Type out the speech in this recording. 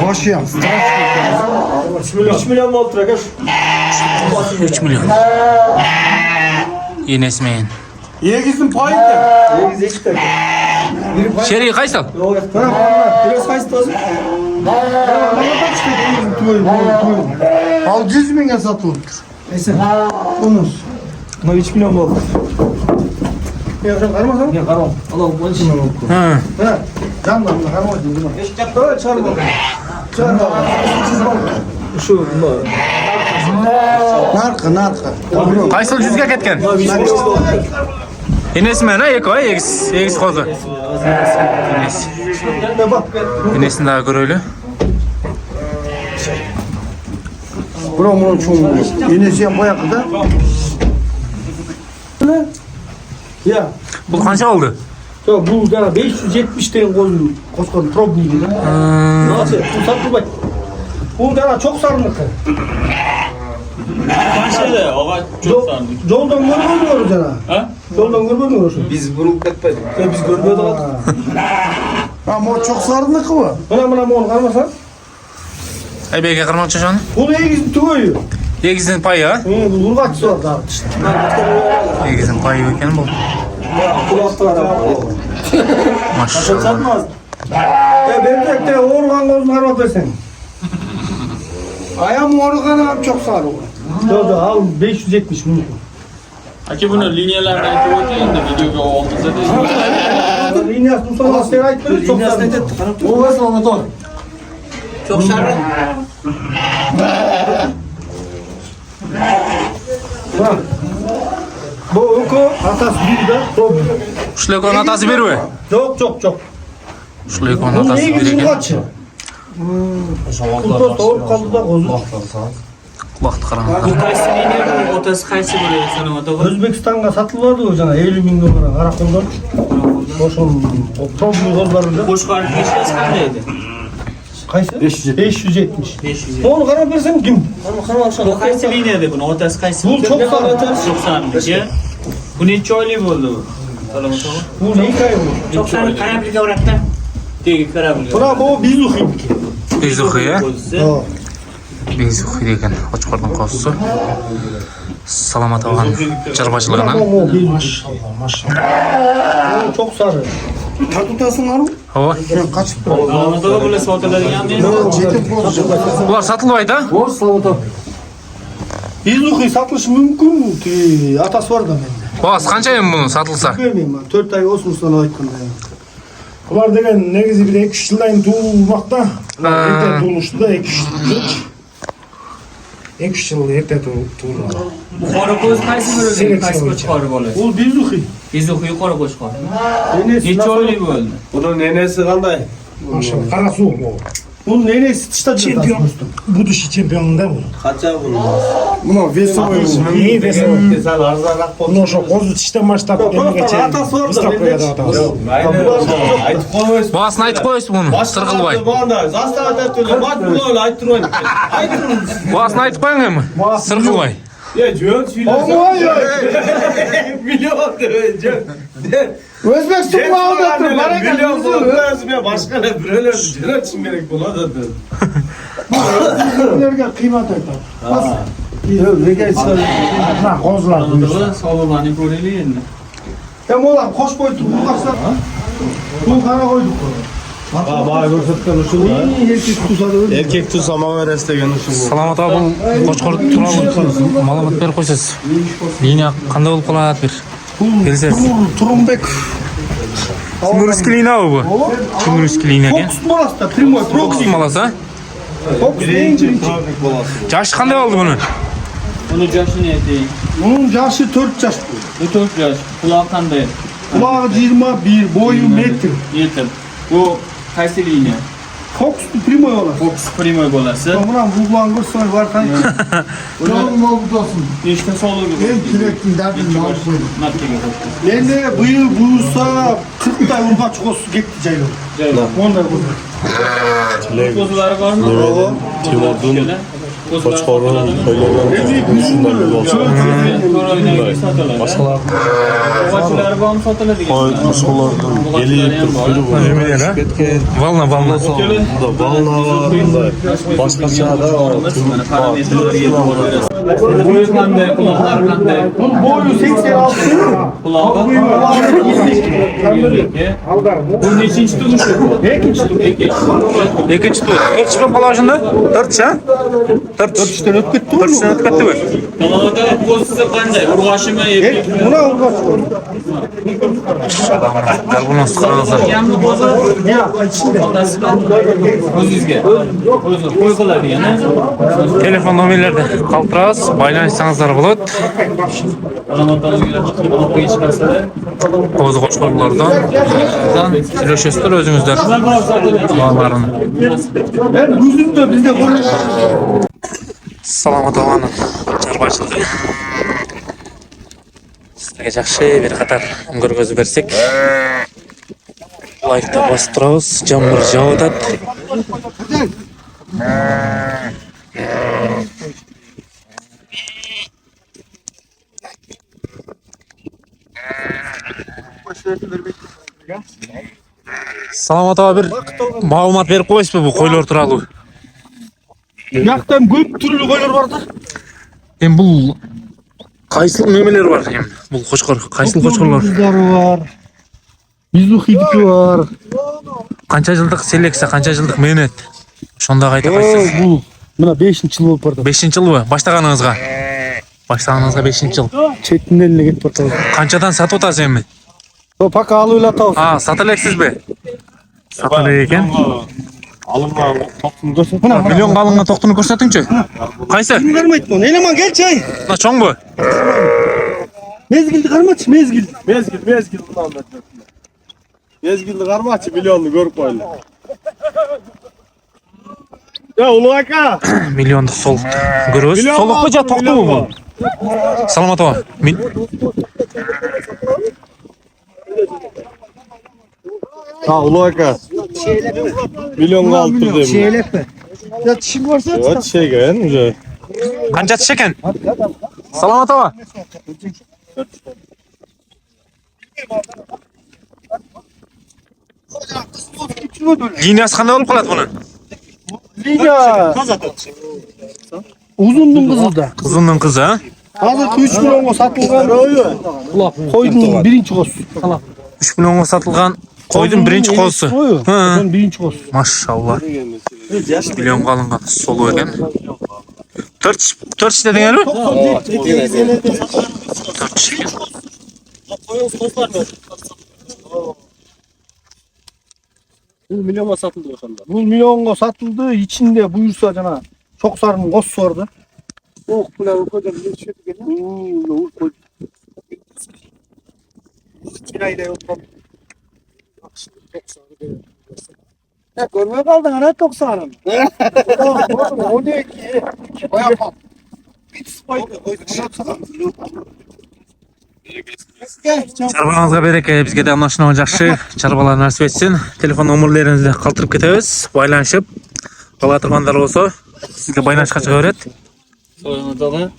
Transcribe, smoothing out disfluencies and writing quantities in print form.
Boşuyam. 3 milyon volt arkadaş. 3 milyon. Yenesmeyin. Yegiz'in payı da. Yegiz işte. Şeriyi kaç al? Tamam. Biraz kaç tozun? Al 100 bin satılır. Neyse. Buna 3 milyon volt. Ya karmasan? Ya karmam. Allah bu için mi? Ha. Ha. Canla bunu karmam değil mi? Böyle çağır bakalım. Çağır bakalım. Şu bu. Narka. Kaç yıl yüzge ketken? Yenesmeyin ha eko ha Egiz kozu. Yenesin daha göröylü. Bunun çoğunluğu. Yenesi boyakı da. Ya. Bu kança oldu? Ya bu da 570 tane koyuyor. Koskoca problemi. Nasıl? Bu satı bak. Bu da çok sarılık. Kanşede hava çok sandık. Yoldan görmüyoruz cana. Ha? Yoldan görmüyoruz. Biz bunu etmedik. Ya biz görmüyorduk. Ama o çok sarılık mı? Bana onu karmasan. Ay belki kırmak çocuğun. Bunu Egiz tüyüyor. Egiz'in payı ha? Bu vurgaç sonra da işte. Egiz'in payı yokken bu. Maşallah. Satmaz. Ya ben de organ gözünü karmak versen. Ayağım organı çok sarı. Yok al 570 bunu. Aki bunu linyalardan koyduğun da videoga olmasa da Linyas tutsan asker ait böyle çok sarı. O nasıl motor? çok sarı. Bak. Bu oku atas bir de problem. Şulay konun atası berbe. Çok. Şulay konun Bu atası neye gidiyor berbe. kaç? Bu da doğru kaldı da bozuk. Vakti karanlık. Bu qaysi linyaning otasi qaysi bo'ladi sanoat? Özbekistan'a satılıyordu o cana 50 bin dolara karakoldan. Boşun o problem yollarında. Qo'shqor hechqasi qanday edi? Kaysı? 570. 500. Onu karar versen kim? Bu qaysi linyada buni otasi qaysi? Bu çok sarı. Çok sarı. Bu necha oylik bo'ldi bu? Salomat ol. Bu ne hikaye bu? Çok sarı karabliga uratda. Tegi karabliga. Buna bu bizuhi. Bezuhi ya? Ha. Bezuhi degan qo'chqorning qo'zisi. Salomat olgan chirvachiligidan. Bu bizuhi. Bu çok sarı. Tutasın var mı? Hava. Kaçıp duruyor. Salomat ol bular sotiladigan emas. Çekip bozacak. Bular satılmaydı ha? Bu slavata. Bizuhi satılış mümkün. Atası var da bende. Boğaz kança emi bunu satılsa? Bilmiyorum ben. 4 ay olsun sana ayıkkında ya. Ular degan negizi bir 2-3 yıldan tuğulmakta. Erте tuğuluştu da 2-3 yıl. 2-3 yıl erте tuğulmakta. Bu qora ko'z qaysi biriga qaysi qo'chqori bo'ladi? Bu bizuhi. Bezuhi qora qo'chqor. Nenesi Necha oylik bo'ldi? Bunun nenesi kanday? Maşallah. Kara soğuk bu. Bunun nenesi dışta Çempiyon. Bu dışı çempiyonunda bu. Kaça bunun? Buna vesi oyunu. İyi ve sen. Sen arzarak Bunu şu kozu çişten maçta demeye geçelim. İstapıya da atası. Boğazını aytib qo'yasiz bunu. Sırgılbay. Zastavada tüyle bak bunu aytırmayın. Boğazını aytib qo'ying emi. Sırgılbay. Ya jön söylesem. Biliyorum jön. Özbekistan bağlıdır. Bana Biliyorum kalmışsın. lazım ya başka ne böyle jön için gerek buladı. Bizlerge kıymet eder. Bas. Ne geçsin? Ha kozlar bu. Sog'lig'ini ko'raylik endi. Hem oğlan koş boyutu bu kaçlar. Bu kana koyduk. Bana görsötken uşul da. Erkek tuz ama öğrestegen uşul. Salomat abi bu qo'chqor turali ma'lumot berib qo'yasiz. Liniya qanday bo'lib qoladi bir. Kelsangiz. Turumbek. Timurskiy liniya bu. Timurskiy liniya ekan. Fox molası da primoy proxy. Malasa. Fox birinci. Yoshi qanday oldi buni? Buni yoshi ne deydi? Bunun yaşı 4 yaş bu. Bu 4 yosh. Quloq qanday? Kulağı 21, boyu metr. Yetib. Bu qaysi liniya? Fox primoy olan. Fox Primoy bo'lasi. Buna vurgulan bir soy var kanka. Canım oludasın. Nechta sog'lig'i En kilektin derdin ne yapayım? Markaga qo'shdi. Endi bu yıl buyursa 40 da urgaç kosu gitti caylo. Joylar. Onlar bu. Ko'zlari bormi? Timur'dun Koçkor'un söylenen şundan bir olsun. Başkalar Ovaçılar bağımı satılır diye. koçkorlardan gelip biri bu. Valna. Valna var da başka çağda var. Boyu kandı, kulaklar kandı. Boyu 86. Kulağlar. Bu neçinci tutuşu bu? İkinci tutuş. Екінші тур. Төрт çıkıp kala şimdi? Төрт ya? Төрт üçten ötüp gitti mi? Төрт üçten ötüp gitti mi? Kalavada pozisi qanday? Urg'ashi mi? Buna urg'ash. Bunu sıkıntı. Yangi pozi. O'zingizga. Qo'y qiladi yana. Telefon nomerlerde qaltirasiz, baylanışsаңыздар болады. Alomatlarga chiqarsa. O'zi qo'shqo'rlardan сөйлөшөсүздөр өзүңүздөр. Балаларын. Ben gözümde bizde konuş. Саламат аганың чарбачылыгы. Сіздерге жақсы бір қатар көргөзүп берсек. Лайкты басып турабыз. Жамбыр жауып атат. Саламат ага, бир маалымат берип коесузбу бул койлор тууралуу? Yaktan köp türlü koylar vardı. Эми бул кайсыл немелер бар эми? Бул кочкор, кайсыл кочкорлор? Kızları var. Bizухидики var. Канча жылдык селекция, канча жылдык мээнет? Ошондо кайта кайсыз? Bu. Buna 5. yıl olup vardı. 5-жылбы? Баштаганыңызга? Баштаганыңызга 5-жыл. Çetin eline git bakalım. Канчадан сатып атасыз эми? O pakalıyla tavsiye. Сата элексизби? Сата элек экен. Alınma toplum göster. Миллионго алынган токтуну көрсөтүңчү. Кайсы? Karmayt bunu. Eleman gel çay. Мына чоңбу? Mezgildi karmaç mezgil. Mezgil bundan da. Mezgilli karmaçı milyonlu görüp koydu. Ya Ulu Aka. Миллионду сол көрөбүз. Солукпу же токтубу бул? Саламат ага. Ha Ulu Aka. Milyon altı değil mi? Şeylek mi? Ya çişin varsa Evet şey gel. Канча тиш экен? Саламат ага. Линиясы кандай болуп калат мунун? Liga. Uzundun kızı da. Кызымдын кызы, а? Hazır 3 milyonga satılgan. Koydun birinci koz. 3 миллионго сатылган койдун биринчи козусу. Koydun birinci koz. Машалла. Миллионго алынган солу экен. 4 dedin элби? 4 milyonga satıldı o sanda. Bu milyonga satıldı. İçinde buyursa cana çok sarının koz vardı. Oh bu koydum bir şey geliyor. Koy. Kirayla yok. Ya görmeye kaldın ana 90'ın. O ne ki? Yapam. Чарбаңызга береке, бизге да машина жакшы, чарбалар насип этсин. Телефон номерлеринизди калтырып кетебиз, байланышып кала тургандар болсо, сизге байланышка чыга берет. Soyunuzda